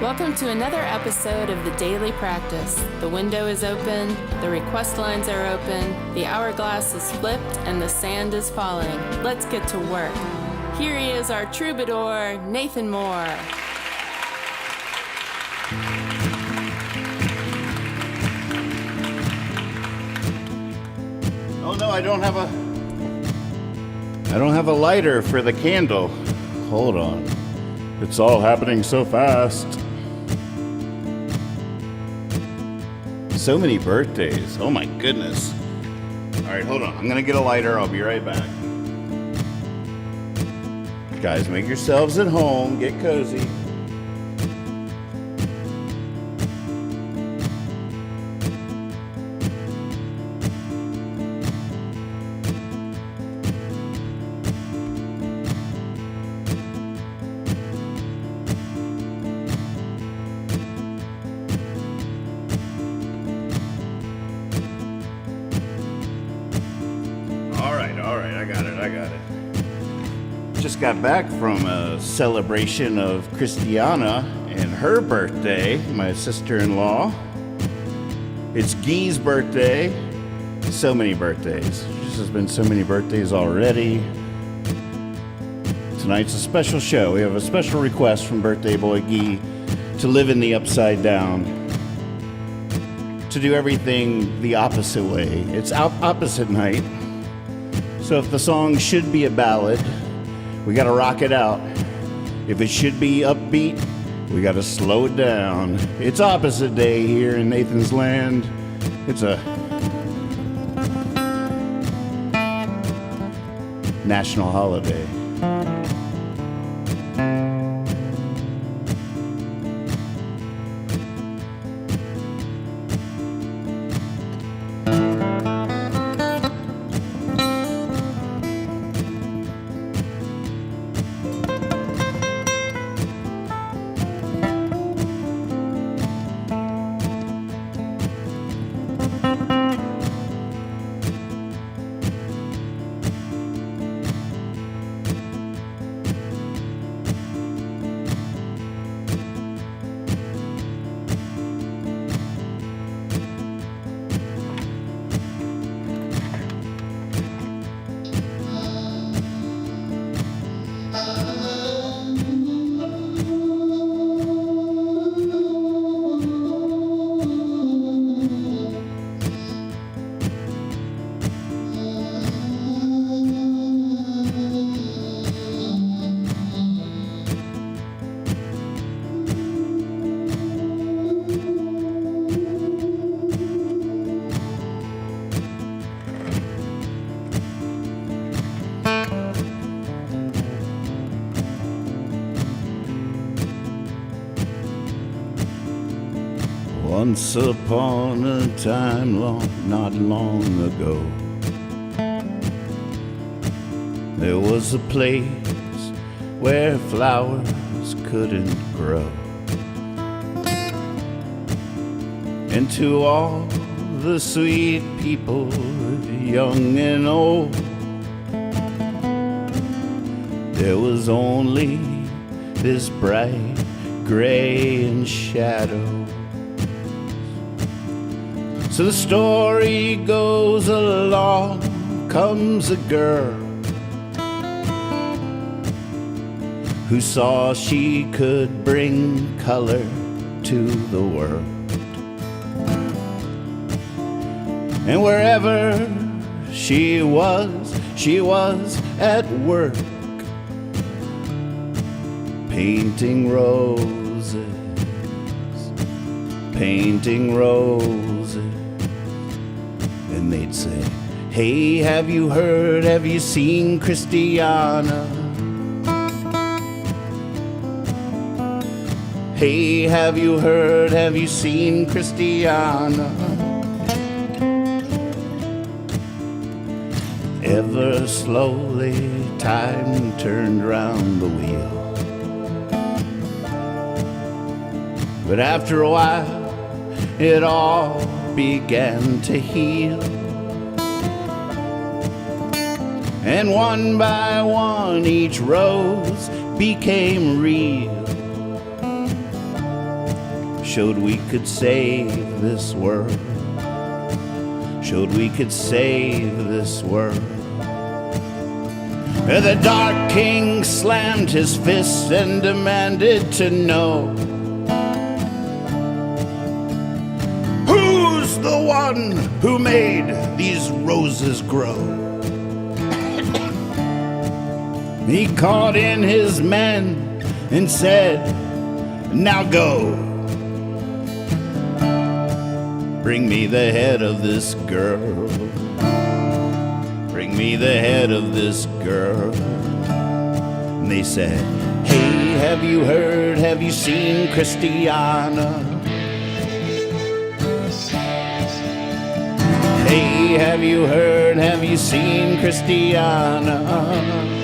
Welcome to another episode of the Daily Practice. The window is open, the request lines are open, the hourglass is flipped, and the sand is falling. Let's get to work. Here he is, our troubadour, Nathan Moore. Oh no, I don't have a lighter for the candle. Hold on. It's all happening so fast. So many birthdays. Oh my goodness. All right, hold on. I'm gonna get a lighter. I'll be right back. Guys, make yourselves at home. Get cozy. I got it. Just got back from a celebration of Christianna and her birthday, my sister-in-law. It's Gee's birthday. So many birthdays. There's been so many birthdays already. Tonight's a special show. We have a special request from birthday boy Gee to live in the upside down. To do everything the opposite way. It's opposite night. So if the song should be a ballad, we gotta rock it out. If it should be upbeat, we gotta slow it down. It's opposite day here in Nathan's land. It's a national holiday. Once upon a time, not long ago, there was a place where flowers couldn't grow. And to all the sweet people, young and old, there was only this bright gray and shadow. So the story goes, along comes a girl who saw she could bring color to the world. And wherever she was at work, painting roses, painting roses. And they'd say, hey, have you heard, have you seen Christianna? Hey, have you heard, have you seen Christianna? Ever slowly, time turned round the wheel. But after a while, it all began to heal. And one by one each rose became real. showed we could save this world. Showed we could save this world. The Dark King slammed his fist and demanded to know, who's the one who made these roses grow? He called in his men and said, now go. Bring me the head of this girl. Bring me the head of this girl. And they said, hey, have you heard, have you seen Christianna? Hey, have you heard, have you seen Christianna?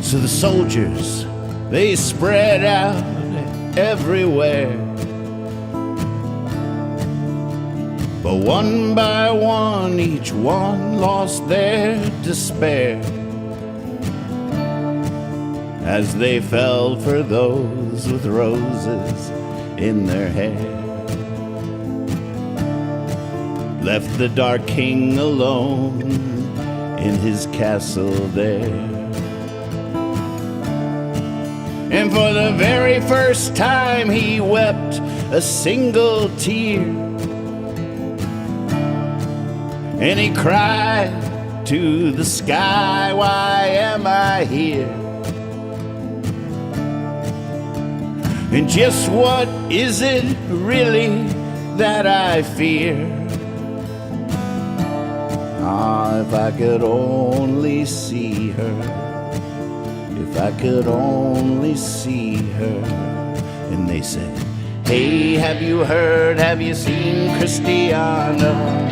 So the soldiers, they spread out everywhere. But one by one, each one lost their despair as they fell for those with roses in their hair. Left the Dark King alone in his castle there. And for the very first time he wept a single tear. And he cried to the sky, why am I here? And just what is it really that I fear? Ah, if I could only see her. If I could only see her. And they said, hey, have you heard, have you seen Christianna?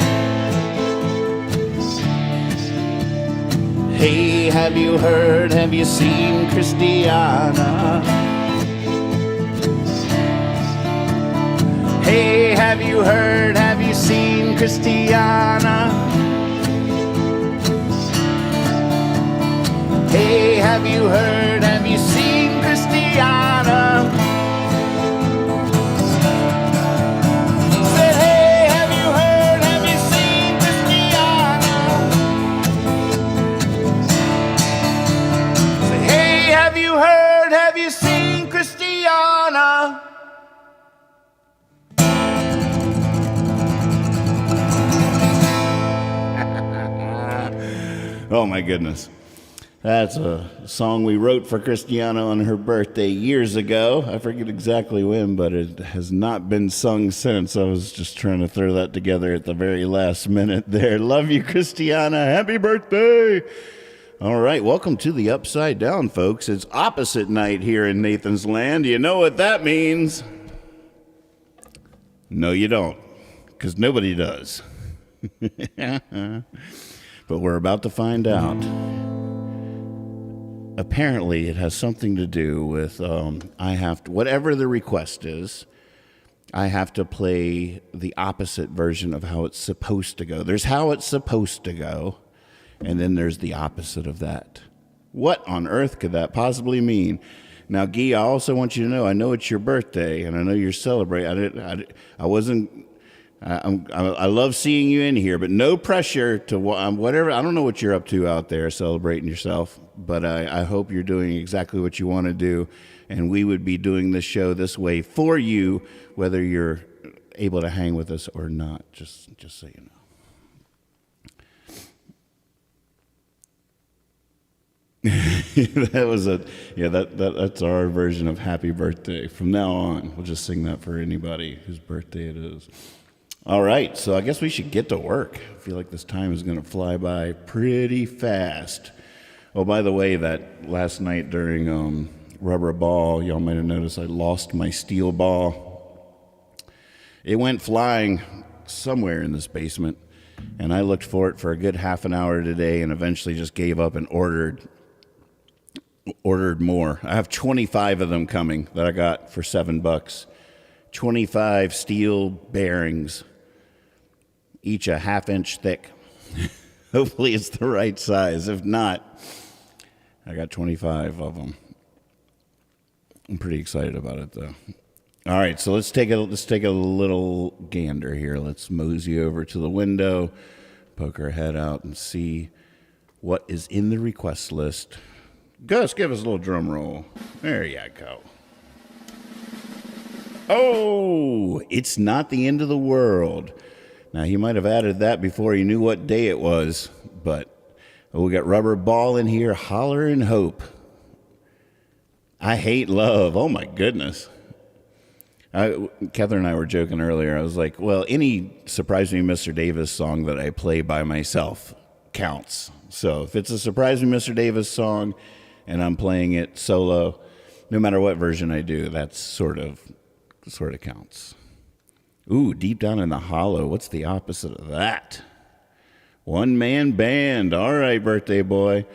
Hey, have you heard, have you seen Christianna? Hey, have you heard, have you seen Christianna? Hey, have you heard, have you seen Christianna? Say, hey, have you heard, have you seen Christianna? Say, hey, have you heard, have you seen Christianna? Oh my goodness. That's a song we wrote for Christianna on her birthday years ago. I forget exactly when, but it has not been sung since. I was just trying to throw that together at the very last minute there. Love you, Christianna. Happy birthday. All right, welcome to the Upside Down, folks. It's opposite night here in Nathan's Land. You know what that means? No, you don't, because nobody does. But we're about to find out. Apparently, it has something to do with I have to, whatever the request is, I have to play the opposite version of how it's supposed to go. There's how it's supposed to go, and then there's the opposite of that. What on earth could that possibly mean? Now, Guy, I also want you to know, I know it's your birthday, and I know you're celebrating. I love seeing you in here, but no pressure to whatever. I don't know what you're up to out there celebrating yourself, but I hope you're doing exactly what you want to do, and we would be doing this show this way for you, whether you're able to hang with us or not, just so you know. That's our version of happy birthday. From now on, we'll just sing that for anybody whose birthday it is. All right, so I guess we should get to work. I feel like this time is going to fly by pretty fast. Oh, by the way, that last night during rubber ball, y'all might have noticed I lost my steel ball. It went flying somewhere in this basement, and I looked for it for a good half an hour today and eventually just gave up and ordered more. I have 25 of them coming that I got for $7. 25 steel bearings, each a half-inch thick. Hopefully it's the right size. If not, I got 25 of them. I'm pretty excited about it, though. All right, so let's take a little gander here. Let's mosey over to the window, poke our head out, and see what is in the request list. Gus, give us a little drum roll. There you go. Oh, it's not the end of the world. Now, he might have added that before he knew what day it was, but we got Rubber Ball in here, Holler and Hope. I Hate Love. Oh, my goodness. Catherine and I were joking earlier. I was like, well, any Surprise Me, Mr. Davis song that I play by myself counts. So if it's a Surprise Me, Mr. Davis song and I'm playing it solo, no matter what version I do, that's sort of counts. Ooh, Deep Down in the Hollow. What's the opposite of that? One man band. All right, birthday boy.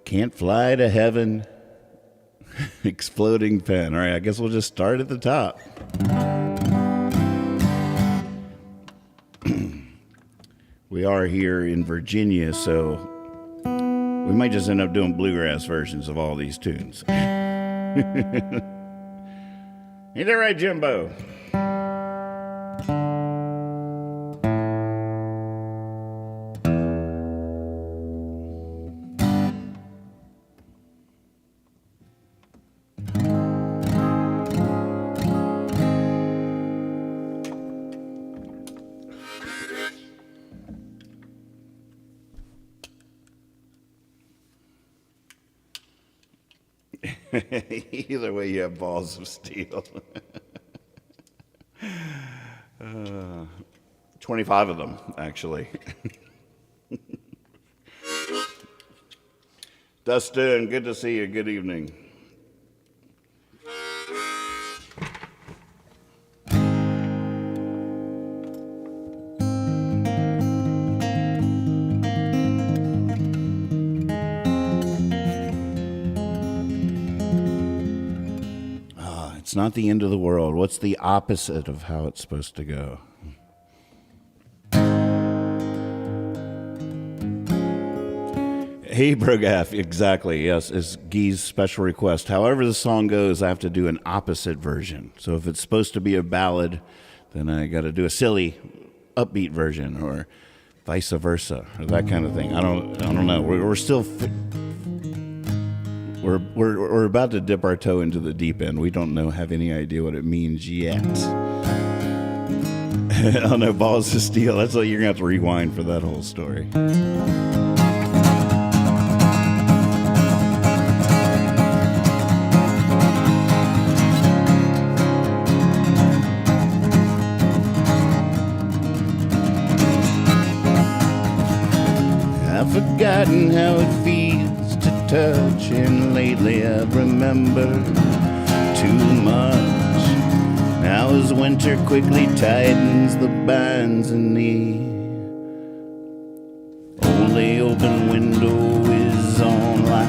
Can't Fly to Heaven. Exploding Pen. All right, I guess we'll just start at the top. We are here in Virginia, so we might just end up doing bluegrass versions of all these tunes. Ain't that right, Jimbo? Either way, you have balls of steel. 25 of them, actually. Dustin, good to see you. Good evening. It's not the end of the world. What's the opposite of how it's supposed to go? Hey, Brogaff, exactly. Yes, it's Guy's special request. However the song goes, I have to do an opposite version. So if it's supposed to be a ballad, then I got to do a silly, upbeat version, or vice versa, or that kind of thing. I don't know. We're still. We're about to dip our toe into the deep end. We don't have any idea what it means yet. I don't know, balls of steel. That's what you're gonna have to rewind for that whole story. I've forgotten how it feels to touch, and lately I've remembered too much. Now as winter quickly tightens the binds in me, only open window is online.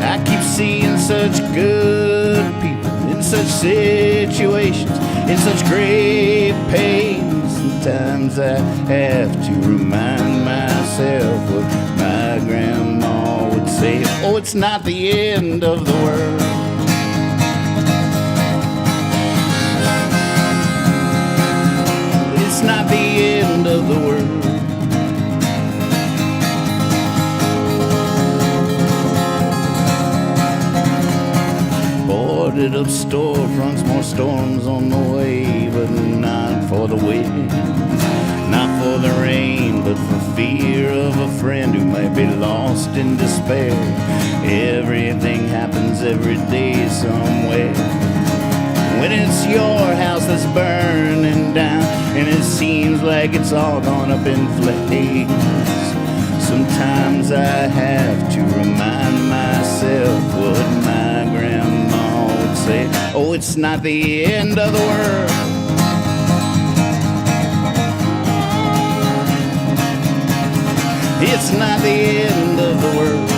I keep seeing such good people in such situations, in such great pain. Sometimes I have to remind myself what my grandma would say. Oh, it's not the end of the world. It's not the end of the world. Boarded up storefronts, more storms on the way, but not for the wind, not for the rain, but for fear of a friend who might be lost in despair. Everything happens every day somewhere. When it's your house that's burning down, and it seems like it's all gone up in flames. So Sometimes I have to remind myself what my grandma would say. Oh, it's not the end of the world. It's not the end of the world.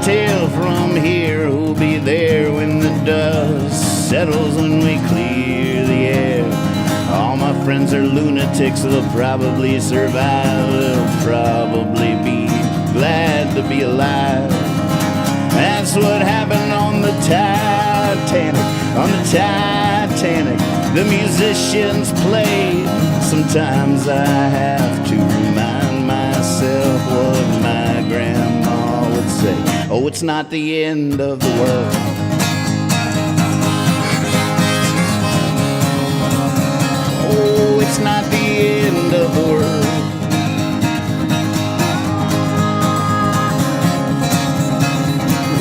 Tell from here who'll be there when the dust settles, when we clear the air. All my friends are lunatics, they'll probably survive, they'll probably be glad to be alive. That's what happened on the Titanic, on the Titanic. The musicians played. Sometimes I have to remind myself what my grandma would say. Oh, it's not the end of the world. Oh, it's not the end of the world.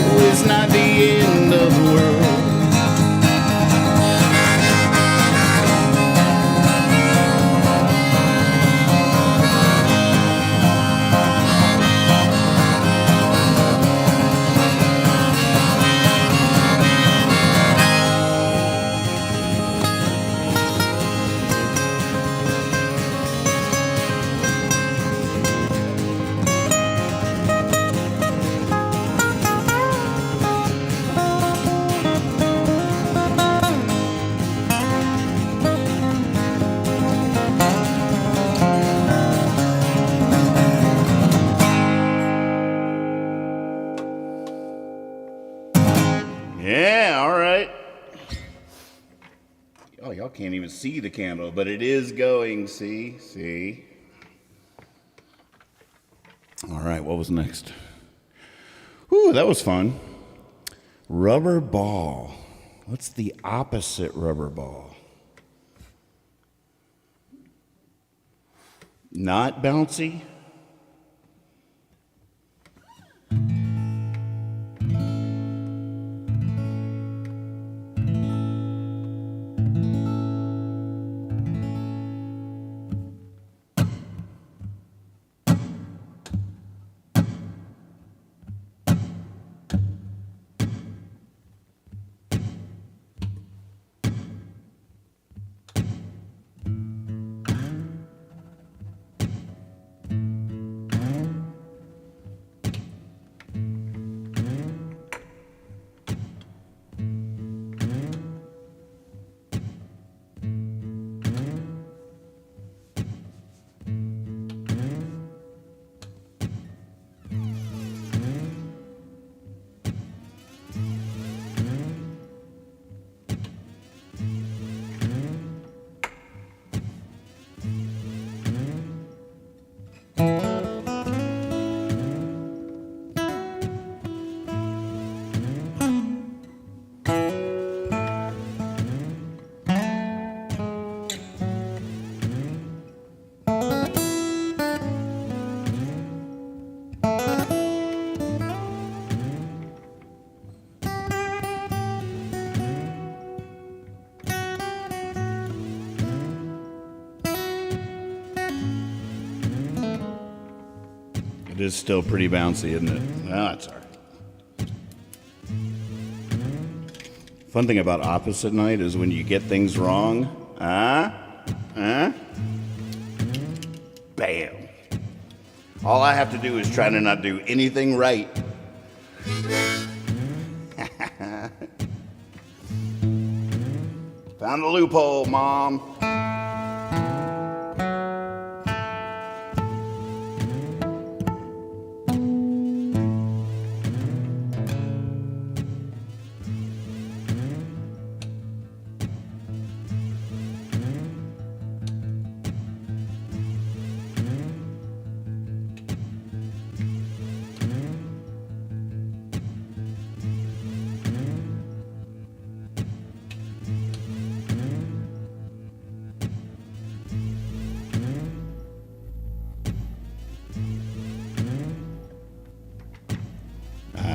Oh, it's not the end of the world. Yeah, all right. Oh, y'all can't even see the candle, but it is going. See. All right, what was next? Whew, that was fun. Rubber ball. What's the opposite rubber ball? Not bouncy? It is still pretty bouncy, isn't it? No, it's all right. Fun thing about opposite night is when you get things wrong, bam. All I have to do is try to not do anything right. Found a loophole, Mom.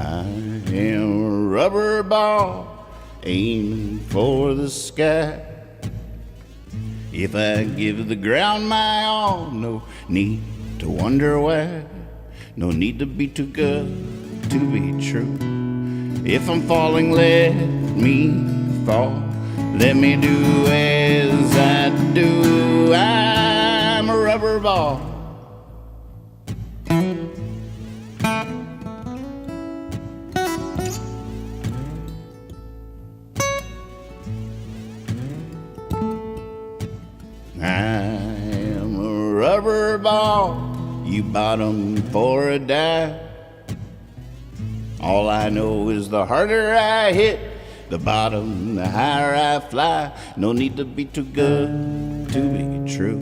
I am a rubber ball aiming for the sky. If I give the ground my all, no need to wonder why. No need to be too good to be true. If I'm falling, let me fall. Let me do as I do. I'm a rubber ball. I'm a rubber ball, you bottom for a dive. All I know is the harder I hit the bottom, the higher I fly. No need to be too good to be true.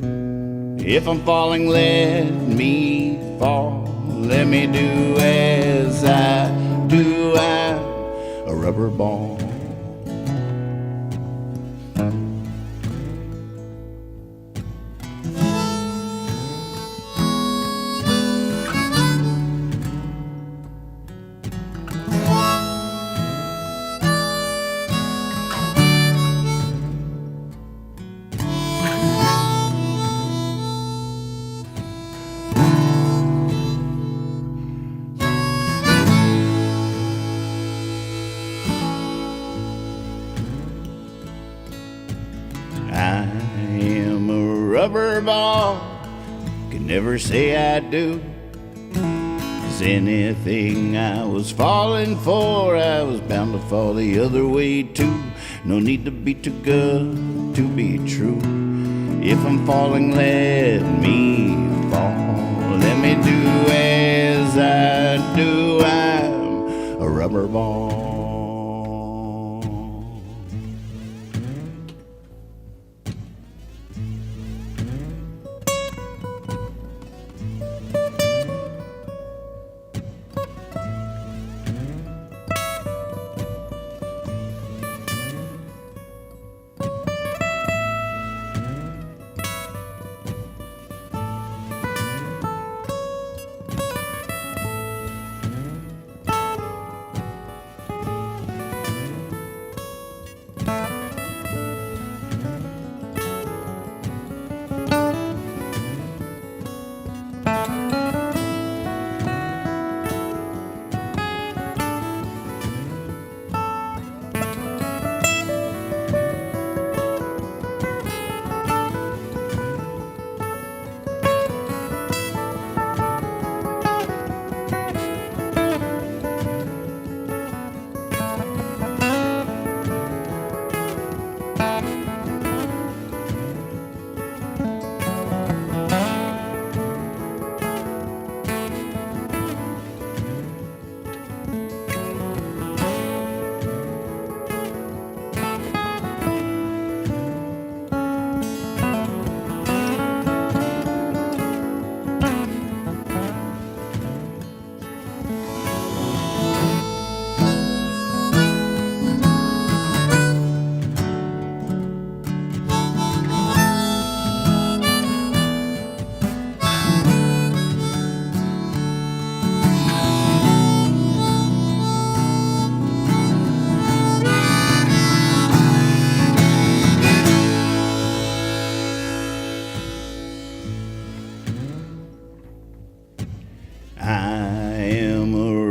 If I'm falling, let me fall. Let me do as I do. I'm a rubber ball. I am a rubber ball, can never say I do. 'Cause anything I was falling for, I was bound to fall the other way too. No need to be too good to be true. If I'm falling, let me fall. Let me do as I do. I'm a rubber ball.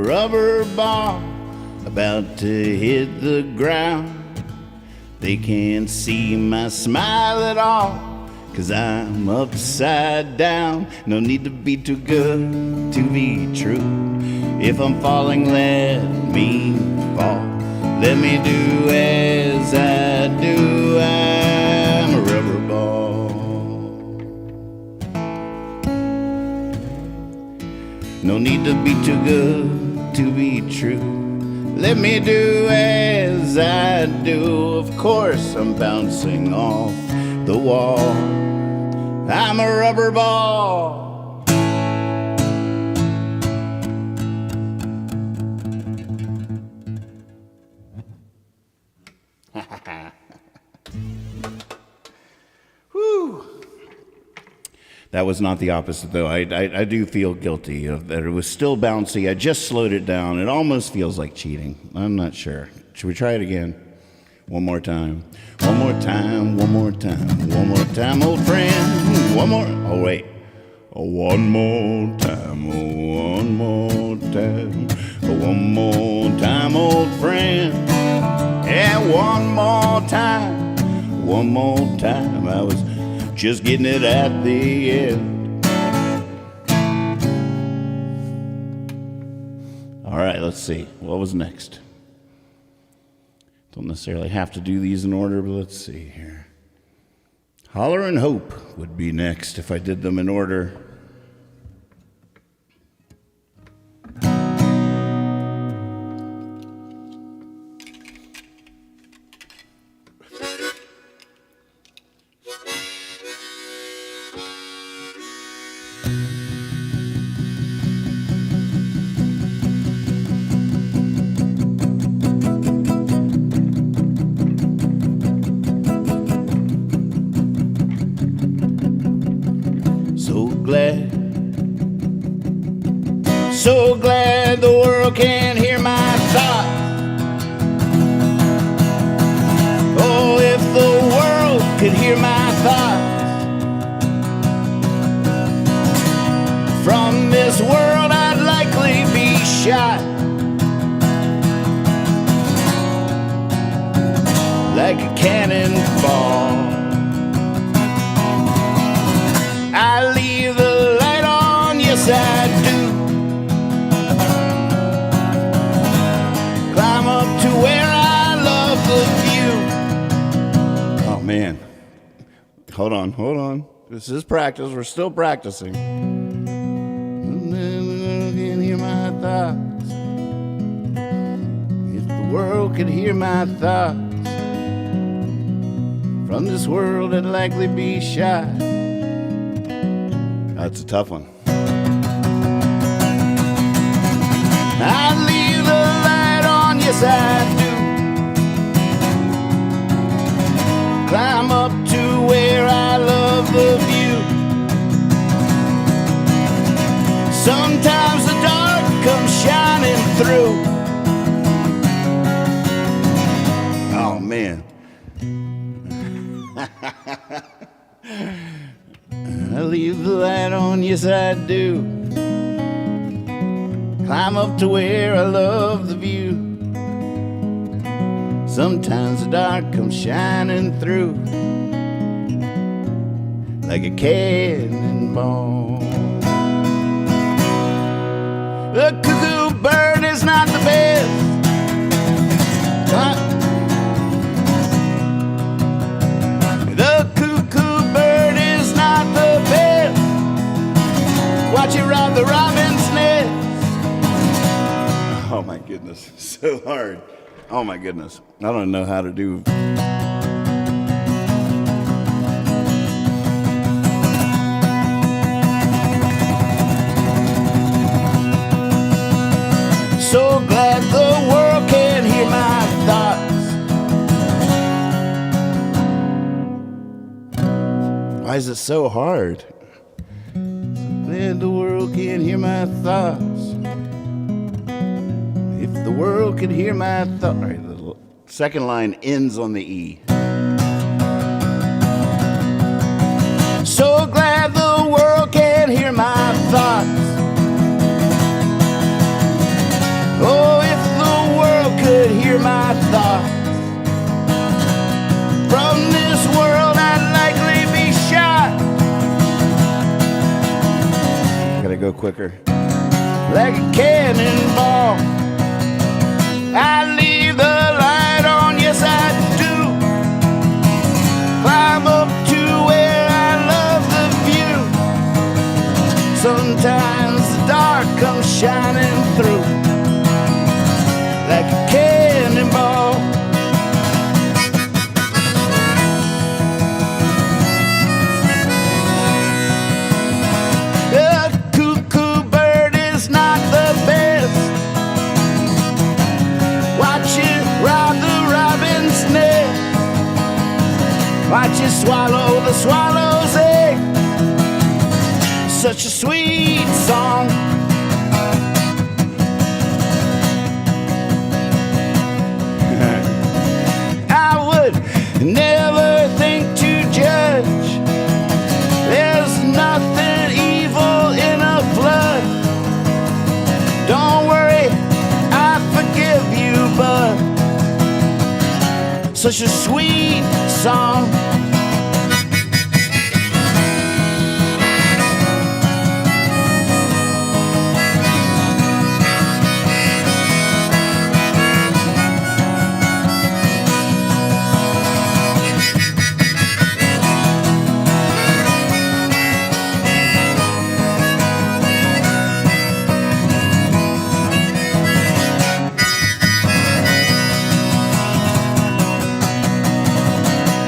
Rubber ball about to hit the ground. They can't see my smile at all, 'cause I'm upside down. No need to be too good to be true. If I'm falling, let me fall. Let me do as I do. I'm a rubber ball. No need to be too good to be true. Let me do as I do. Of course I'm bouncing off the wall. I'm a rubber ball. Whew. That was not the opposite, though. I do feel guilty of that. It was still bouncy. I just slowed it down. It almost feels like cheating. I'm not sure. Should we try it again? One more time. One more time. One more time. One more time, old friend. One more. Oh, wait. Oh, one more time. Oh, one more time. Oh, one more time, old friend. Yeah, one more time. One more time. I was just getting it at the end. All right, let's see. What was next? Don't necessarily have to do these in order, but let's see here. Holler and Hope would be next if I did them in order. So glad the world can hear my thoughts. Oh, if the world could hear my thoughts. From this world I'd likely be shot, like a cannonball. I leave the light on, yes I do. Climb up to where I love the view. Oh man, hold on. This is practice, we're still practicing. Can hear my thoughts. If the world could hear my thoughts. From this world I'd likely be shot. That's a tough one. I leave the light on, yes I do. Climb up to where I love the view. Sometimes the dark comes shining through. Oh man. I leave the light on, yes I do. Climb up to where I love the view. Sometimes the dark comes shining through, like a cannonball. The cuckoo bird is not the best. The cuckoo bird is not the best. Watch it rob the robin's nest. Oh my goodness, so hard. Oh my goodness, I don't know how to do. So glad the world can hear my thoughts. Why is it so hard? So glad the world can hear my thoughts. If the world could hear my thoughts. All right, the second line ends on the E. So glad the world can hear my thoughts. Oh, if the world could hear my thoughts. From this world I'd likely be shot. Gotta go quicker. Like a cannonball. I leave the light on, yes I do. Climb up to where I love the view. Sometimes the dark comes shining through, like a cannonball. The cuckoo bird is not the best. Watch it rob the robin's nest. Watch it swallow the swallow's egg. such a sweet song. I would never think to judge. There's nothing evil in a flood. Don't worry, I forgive you, but such a sweet song.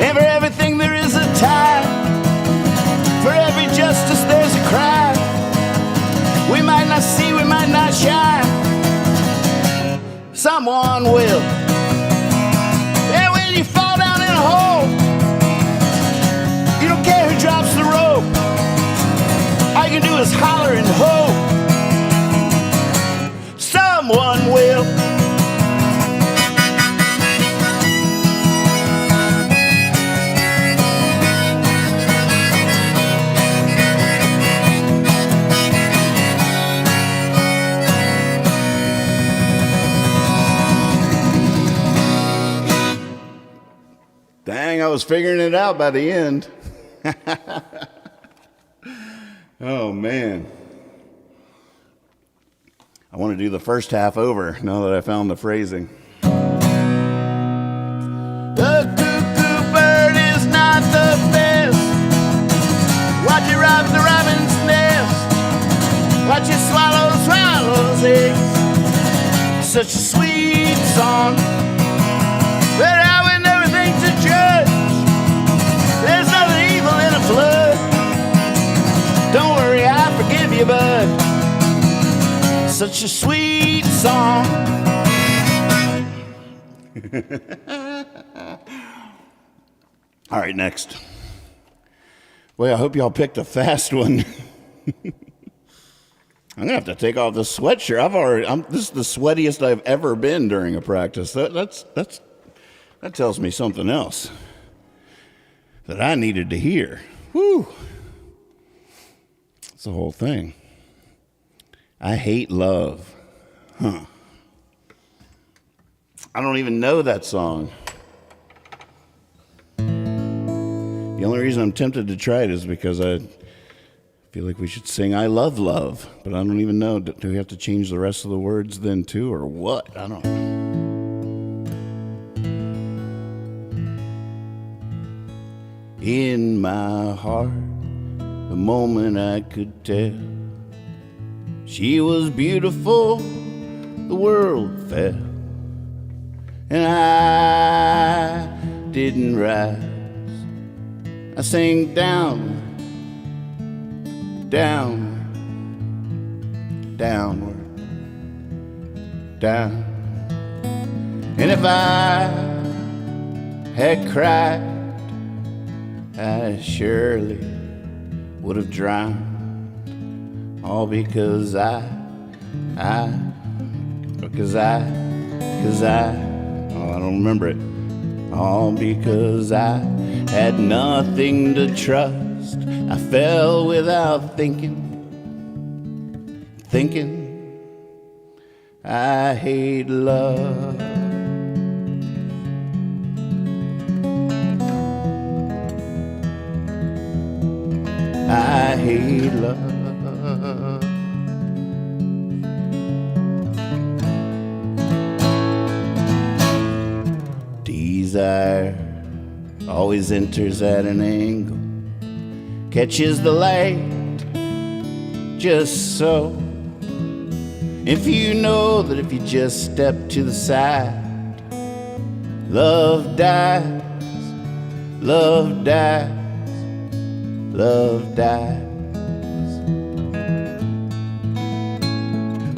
And for everything there is a time, for every justice there's a crime. We might not see, we might not shine, someone will. And when you fall down in a hole, you don't care who drops the rope. All you can do is holler and hope, someone will. Dang, I was figuring it out by the end. Oh, man. I want to do the first half over now that I found the phrasing. The cuckoo bird is not the best. Watch it rob the robin's nest. Watch it swallow swallow's eggs. Such a sweet song that I would never think to judge. There's nothing evil in a flood. Don't worry, I forgive you, bud. Such a sweet song. All right, next. Well, I hope y'all picked a fast one. I'm gonna have to take off the sweatshirt. This is the sweatiest I've ever been during a practice. That tells me something else that I needed to hear. Whew. It's the whole thing. I hate love. Huh. I don't even know that song. The only reason I'm tempted to try it is because I feel like we should sing I love love, but I don't even know. Do we have to change the rest of the words then too, or what? I don't know. In my heart, the moment I could tell she was beautiful, the world fell, and I didn't rise. I sank down, downward, down. And if I had cried, I surely would have drowned. All because I don't remember it. All because I had nothing to trust. I fell without thinking. I hate love. I hate love. Desire always enters at an angle, catches the light just so. If you know that if you just step to the side, love dies, love dies, love dies.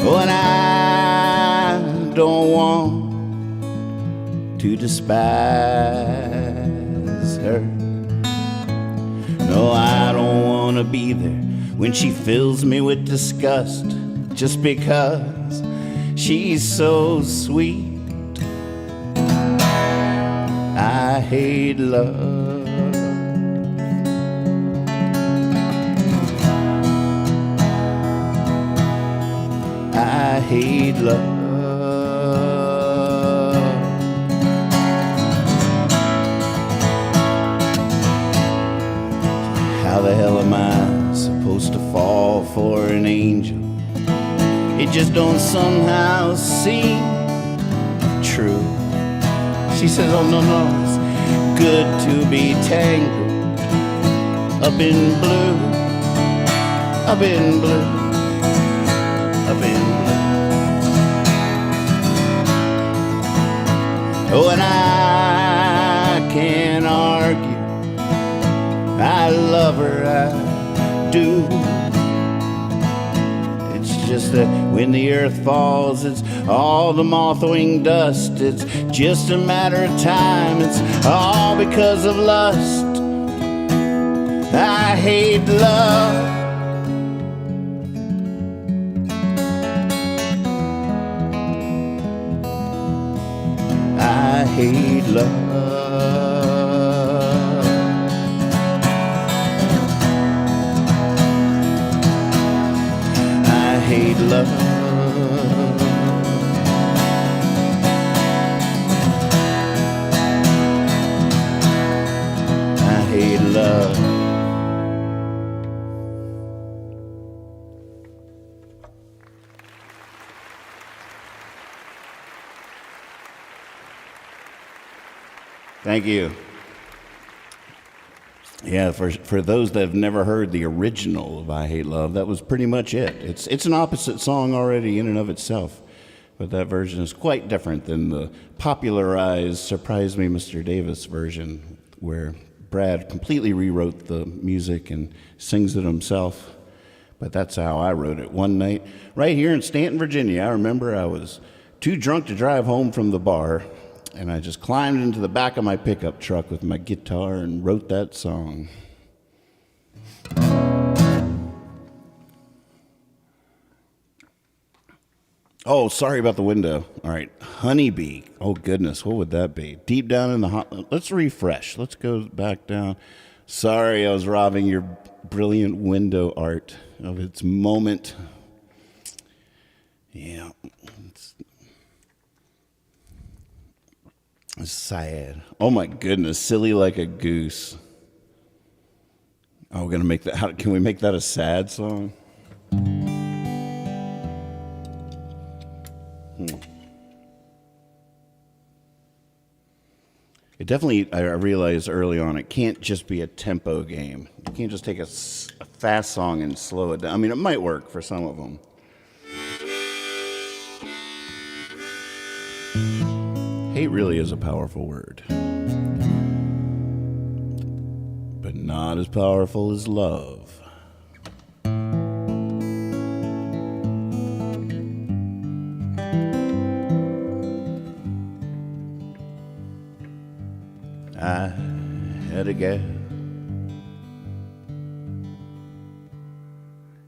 Oh, and I don't want to despise her. No, I don't want to be there when she fills me with disgust just because she's so sweet. I hate love. I hate love. How the hell am I supposed to fall for an angel? It just don't somehow seem true. She says, oh no, it's good to be tangled up in blue, up in blue, up in blue. Oh, and I can't argue. I love her, I do. It's just that when the earth falls, it's all the moth-winged dust. It's just a matter of time. It's all because of lust. I hate love. I hate love. I hate love. I hate love. Thank you. Yeah, for those that have never heard the original of I Hate Love, that was pretty much it. It's an opposite song already in and of itself, but that version is quite different than the popularized Surprise Me, Mr. Davis version, where Brad completely rewrote the music and sings it himself. But that's how I wrote it one night right here in Stanton, Virginia. I remember I was too drunk to drive home from the bar, and I just climbed into the back of my pickup truck with my guitar and wrote that song. Oh, sorry about the window. All right, honeybee. Oh, goodness, what would that be? Deep down in the hot... Let's refresh. Let's go back down. Sorry, I was robbing your brilliant window art of its moment. Yeah, it's sad. Oh my goodness, silly like a goose. Oh, we're gonna make that. Can we make that a sad song? It definitely, I realized early on, it can't just be a tempo game. You can't just take a fast song and slow it down. I mean, it might work for some of them. Hate really is a powerful word, but not as powerful as love. I had a gal.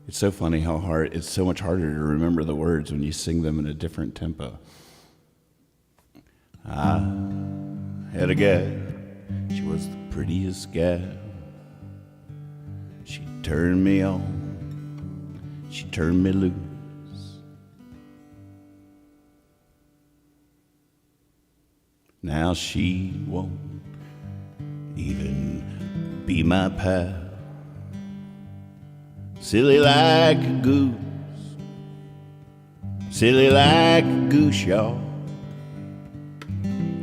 It's so funny how it's so much harder to remember the words when you sing them in a different tempo. I had a gal, she was the prettiest gal. She turned me on, she turned me loose. Now she won't even be my pal. Silly like a goose, silly like a goose, y'all.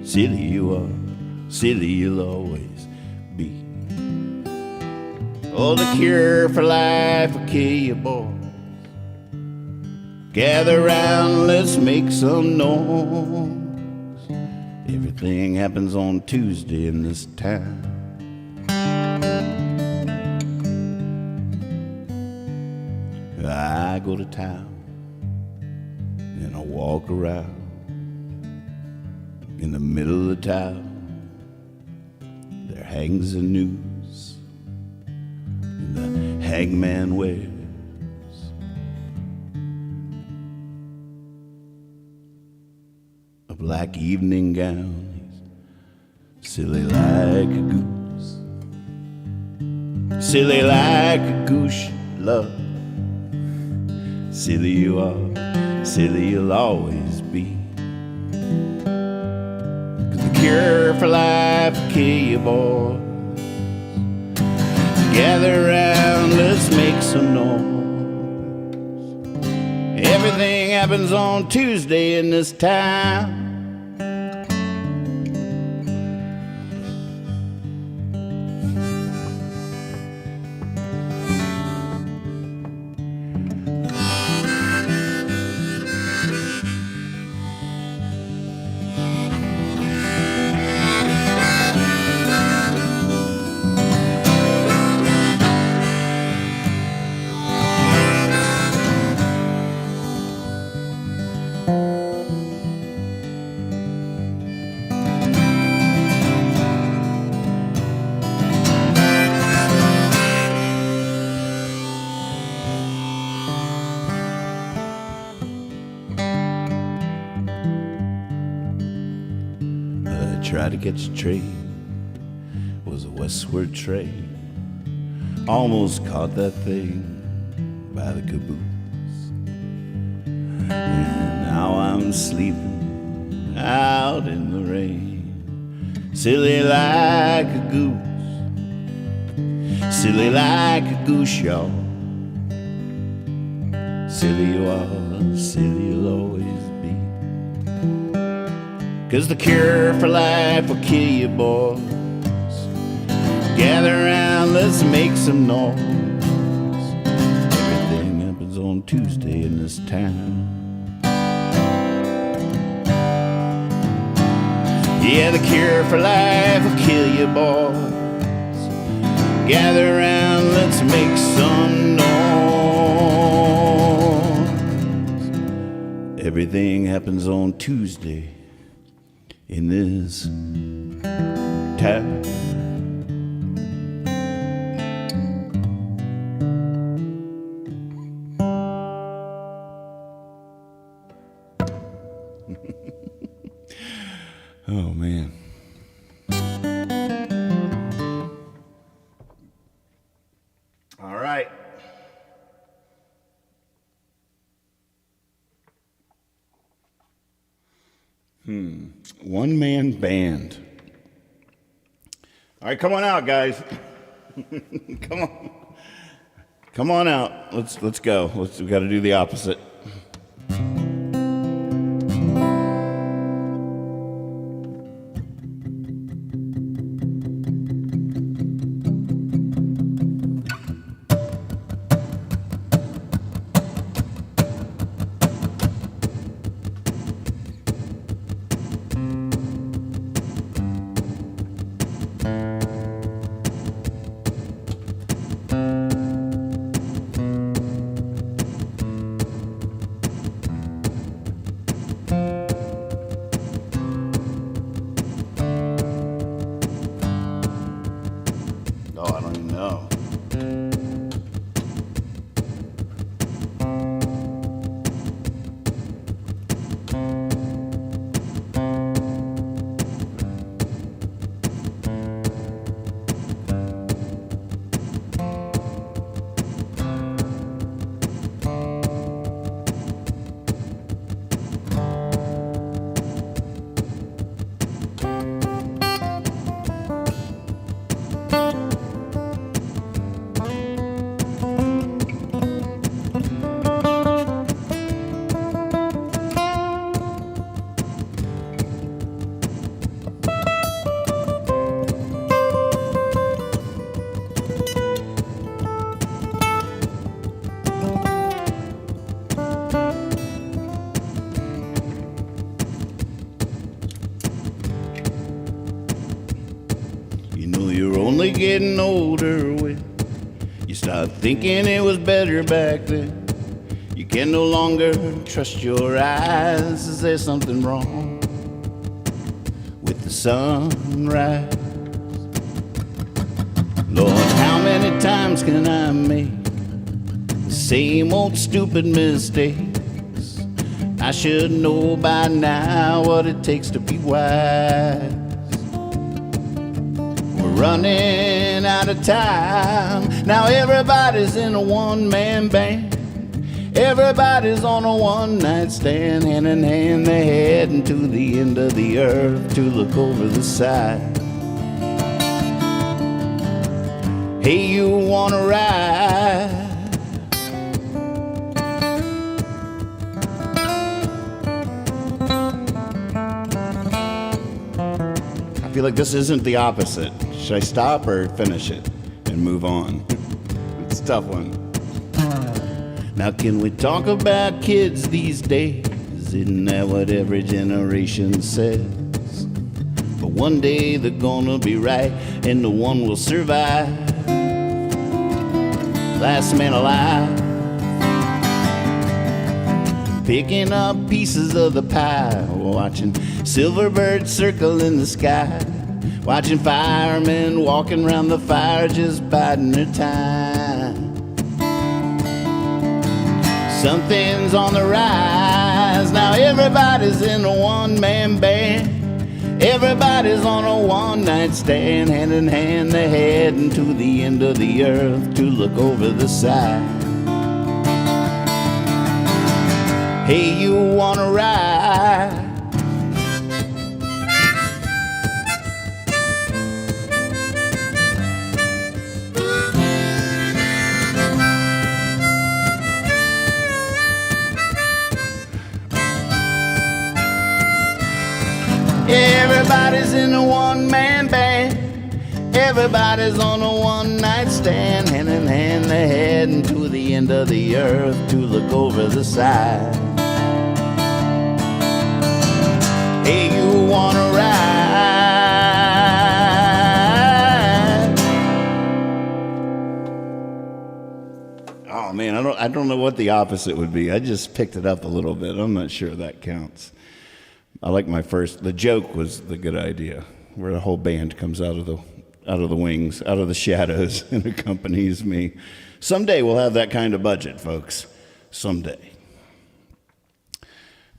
Silly you are, silly you'll always be. Oh, the cure for life will kill you, boys. Gather round, let's make some noise. Everything happens on Tuesday in this town. I go to town and I walk around. In the middle of the town, there hangs a noose. In the hangman wears. A black evening gown, he's silly like a goose. Silly like a goose, love. Silly you are, silly you'll always be. 'Cause the cure for life will kill you, boys. Gather round, let's make some noise. Everything happens on Tuesday in this town. Tried to catch a train, was a westward train. Almost caught that thing by the caboose. And now I'm sleeping out in the rain. Silly like a goose, silly like a goose, y'all. Silly you are, silly you'll always be. 'Cause the cure for life will kill you, boys. Gather round, let's make some noise. Everything happens on Tuesday in this town. Yeah, the cure for life will kill you, boys. Gather round, let's make some noise. Everything happens on Tuesday in this town. Oh, man. All right. One-man band. All right, come on out, guys. Come on out. Let's go. We got to do the opposite. Only getting older when you start thinking it was better back then. You can no longer trust your eyes. Is there something wrong with the sunrise? Lord, how many times can I make same old stupid mistakes. I should know by now what it takes to be wise. We're running out of time. Now everybody's in a one-man band. Everybody's on a one-night stand. Hand in hand, they're heading to the end of the earth to look over the side. Hey, you wanna ride? I feel like this isn't the opposite. Should I stop or finish it and move on? It's a tough one. Now can we talk about kids these days? Isn't that what every generation says? But one day they're gonna be right and the one will survive. Last man alive. Picking up pieces of the pie, watching silver birds circle in the sky, watching firemen walking around the fire just biding their time. Something's on the rise. Now everybody's in a one-man band. Everybody's on a one-night stand. Hand in hand, they're heading to the end of the earth to look over the side. Hey, you wanna ride? Everybody's in a one-man band. Everybody's on a one-night stand. Hand in hand, they're heading to the end of the earth to look over the side. Hey, you wanna ride? Oh man, I don't know what the opposite would be. I just picked it up a little bit. I'm not sure that counts. I like the joke was the good idea, where the whole band comes out of the wings, out of the shadows, and accompanies me. Someday we'll have that kind of budget, folks. Someday.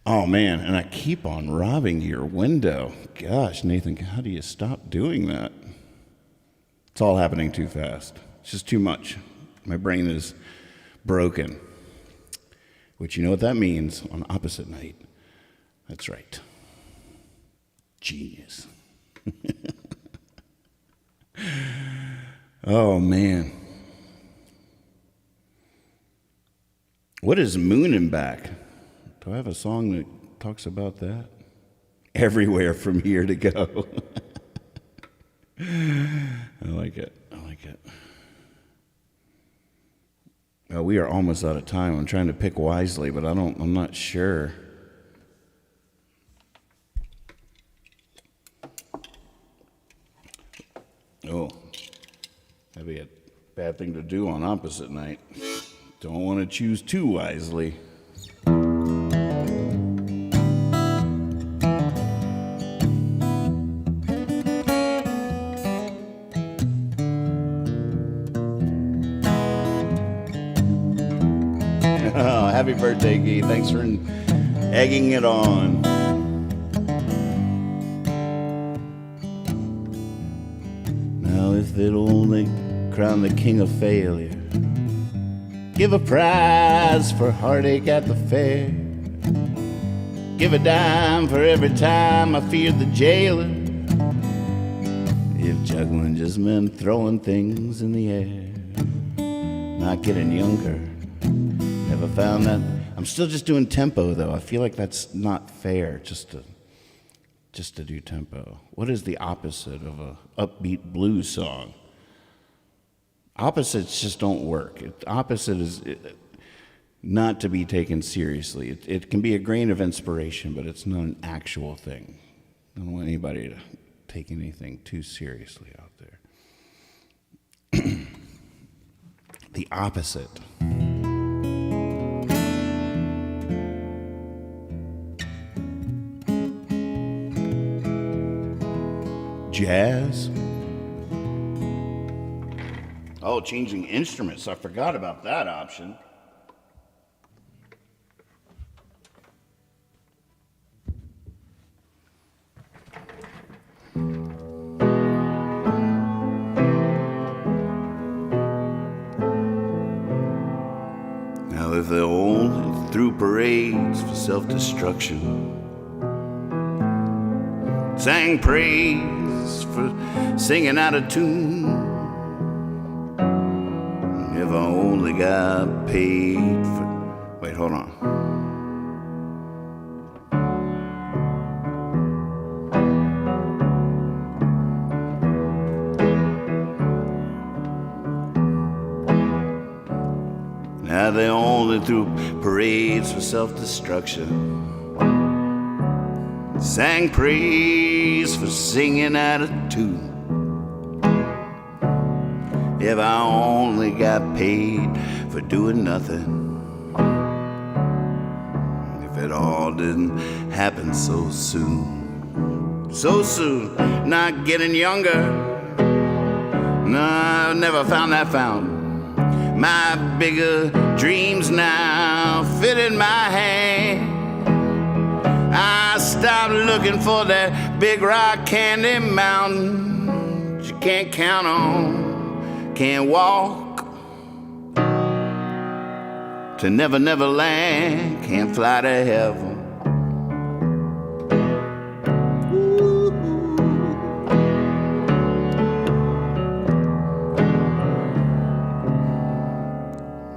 Oh man, and I keep on robbing your window. Gosh, Nathan, how do you stop doing that? It's all happening too fast. It's just too much. My brain is broken. Which you know what that means on opposite night. That's right. Genius. Oh, man. What is Moonin' Back? Do I have a song that talks about that? Everywhere from here to go. I like it. Well, we are almost out of time. I'm trying to pick wisely, but I'm not sure. Oh, that'd be a bad thing to do on opposite night. Don't want to choose too wisely. Oh, happy birthday, Guy. Thanks for egging it on. Now, if they'd only crown the king of failure, give a prize for heartache at the fair, give a dime for every time I feared the jailer, if juggling just meant throwing things in the air, not getting younger. Never found that. I'm still just doing tempo, though. I feel like that's not fair, just to do tempo. What is the opposite of a upbeat blues song? Opposites just don't work. Opposite is not to be taken seriously. It can be a grain of inspiration, but it's not an actual thing. I don't want anybody to take anything too seriously out there. The opposite. Jazz. Oh, changing instruments. I forgot about that option. if they only threw parades for self-destruction, sang praise for singing out of tune, if I only got paid for... Wait, hold on. Now they only threw parades for self-destruction, sang praise for singing out of tune, if I only got paid for doing nothing, if it all didn't happen so soon. So soon, not getting younger. No, I never found that fountain. My bigger dreams now fit in my hand. I stopped looking for that big rock candy mountain that you can't count on, can't walk to Never Never Land, can't fly to heaven.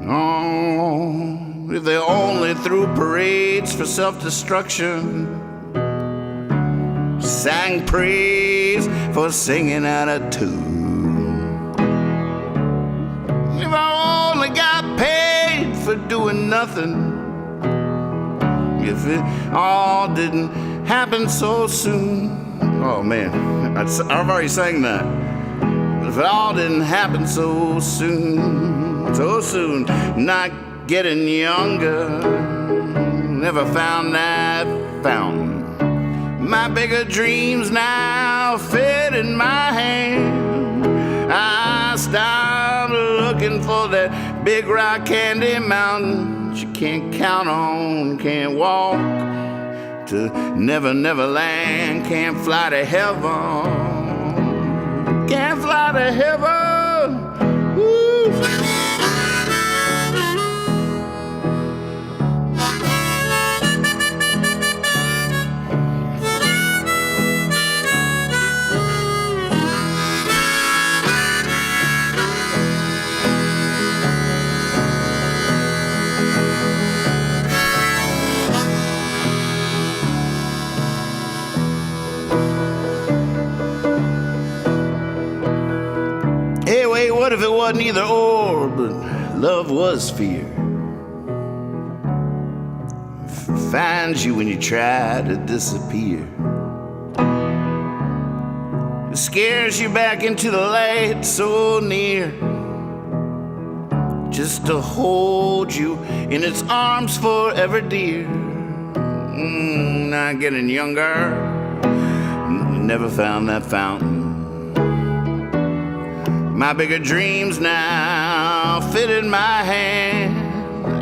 Oh, if they only threw parades for self-destruction, sang praise for singing out of tune, if I only got paid for doing nothing, if it all didn't happen so soon. Oh man, I've already sang that. If it all didn't happen so soon. So soon, not getting younger, never found that fountain. My bigger dreams now fit in my hand. I stopped looking for that big rock candy mountain that you can't count on, can't walk to Never Never Land, can't fly to heaven, can't fly to heaven. Woo. What if it wasn't either or, but love was fear? Finds you when you try to disappear. It scares you back into the light so near, just to hold you in its arms forever, dear. Not getting younger, never found that fountain. My bigger dreams now fit in my hand.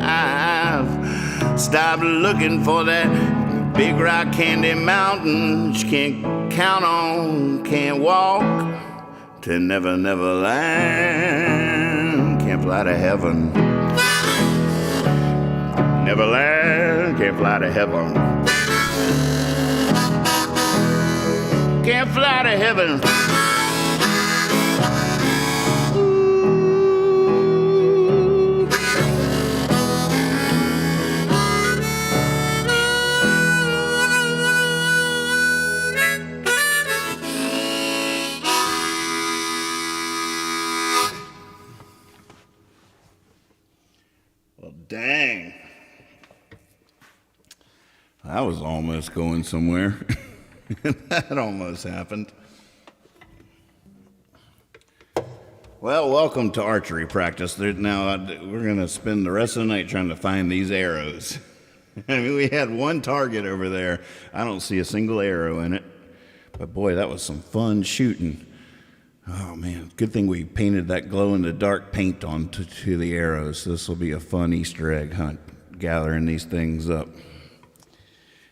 I've stopped looking for that big rock candy mountain that you can't count on, can't walk to Never Never Land, can't fly to heaven. Neverland, can't fly to heaven, can't fly to heaven. Dang. I was almost going somewhere. That almost happened. Well, welcome to archery practice. Now, we're going to spend the rest of the night trying to find these arrows. I mean, we had one target over there. I don't see a single arrow in it. But boy, that was some fun shooting. Oh, man, good thing we painted that glow-in-the-dark paint onto the arrows. This will be a fun Easter egg hunt, gathering these things up.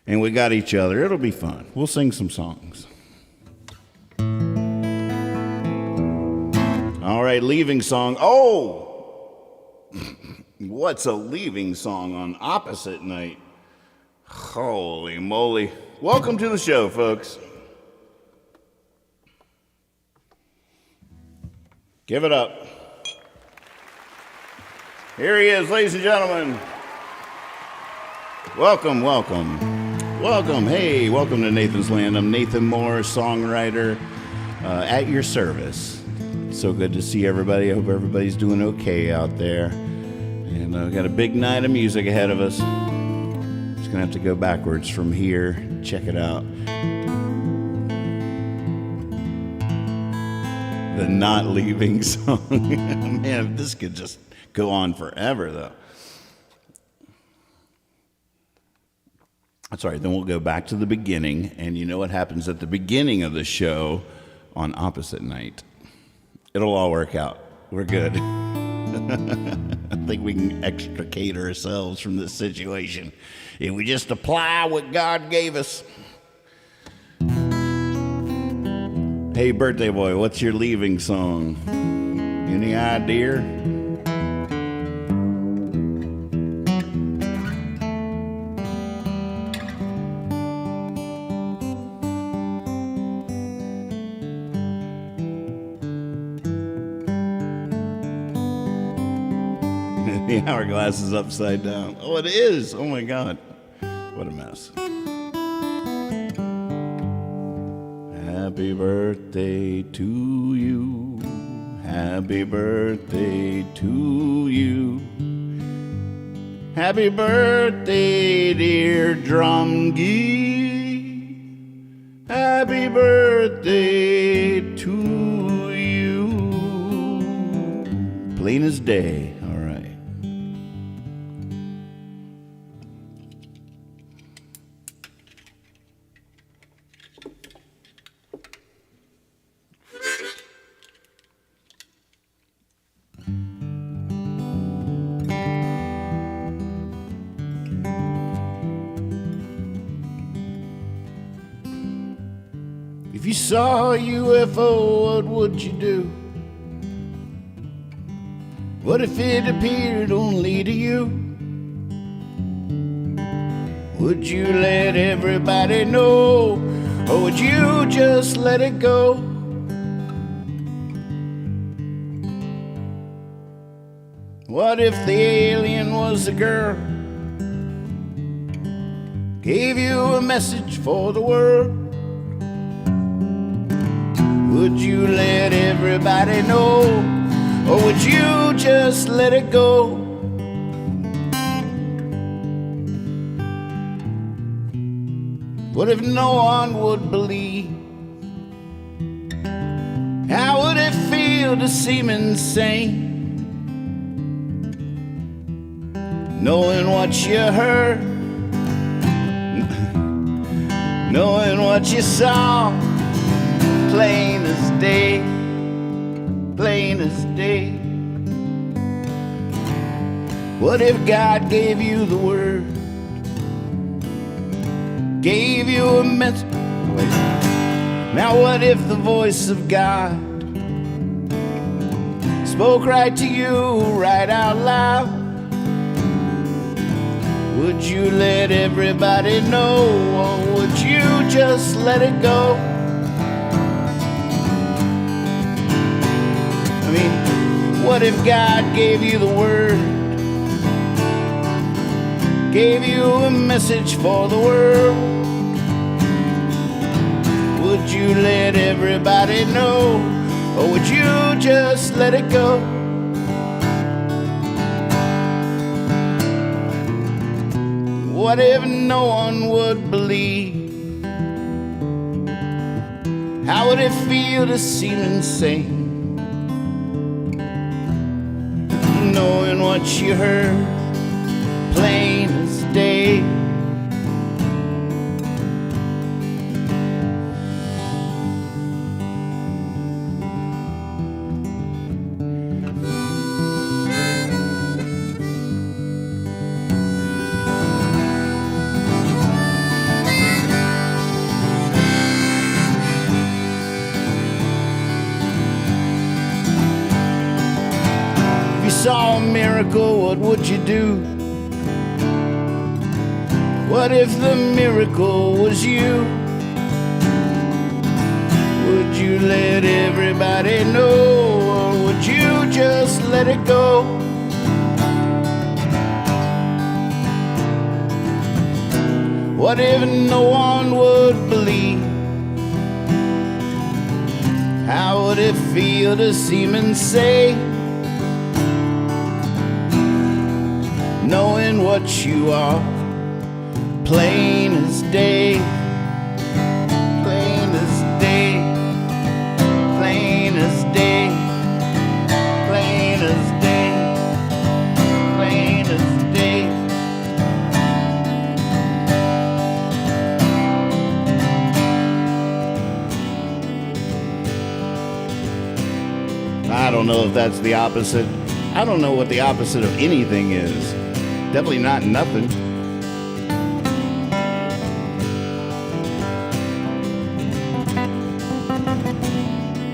And we got each other. It'll be fun. We'll sing some songs. All right, leaving song. Oh! What's a leaving song on opposite night? Holy moly. Welcome to the show, folks. Give it up. Here he is, ladies and gentlemen. Welcome, welcome. Welcome. Hey, welcome to Nathan's Land. I'm Nathan Moore, songwriter, at your service. So good to see everybody. I hope everybody's doing okay out there. And I've got a big night of music ahead of us. Just gonna have to go backwards from here. Check it out. The not leaving song. Man, this could just go on forever, though. That's all right. Then we'll go back to the beginning, and you know what happens at the beginning of the show on opposite night. It'll all work out. We're good. I think we can extricate ourselves from this situation if we just apply what God gave us. Hey, birthday boy, what's your leaving song? Any idea? The hourglass is upside down. Oh, it is. Oh, my God. What a mess. Happy birthday to you. Happy birthday to you. Happy birthday, dear drumgee. Happy birthday to you. Plain as day. All right. If you saw a UFO, what would you do? What if it appeared only to you? Would you let everybody know, or would you just let it go? What if the alien was a girl, gave you a message for the world? Would you let everybody know, or would you just let it go? What if no one would believe? How would it feel to seem insane? Knowing what you heard, knowing what you saw, plain as day, plain as day. What if God gave you the word, gave you a message? Now what if the voice of God spoke right to you, right out loud? Would you let everybody know, or would you just let it go? I mean, what if God gave you the word, gave you a message for the world? Would you let everybody know, or would you just let it go? What if no one would believe? How would it feel to seem insane? Knowing what you heard, plain as day. saw a miracle, what would you do? What if the miracle was you? Would you let everybody know, or would you just let it go? What if no one would believe? How would it feel to see men say, knowing what you are, plain as day, plain as day, plain as day, plain as day, plain as day. I don't know if that's the opposite. I don't know what the opposite of anything is. Definitely not nothing.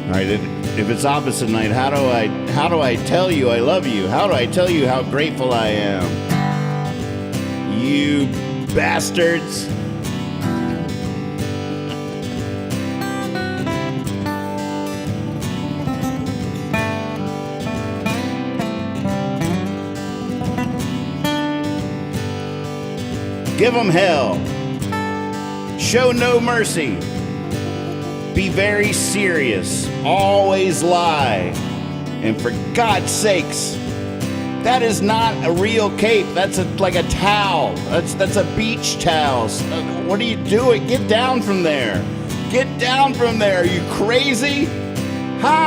All right, if it's opposite night, how do I tell you I love you? How do I tell you how grateful I am? You bastards. Give them hell. Show no mercy. Be very serious. Always lie. And for God's sakes, that is not a real cape. That's like a towel. That's a beach towel. What are you doing? Get down from there. Get down from there. Are you crazy? Huh?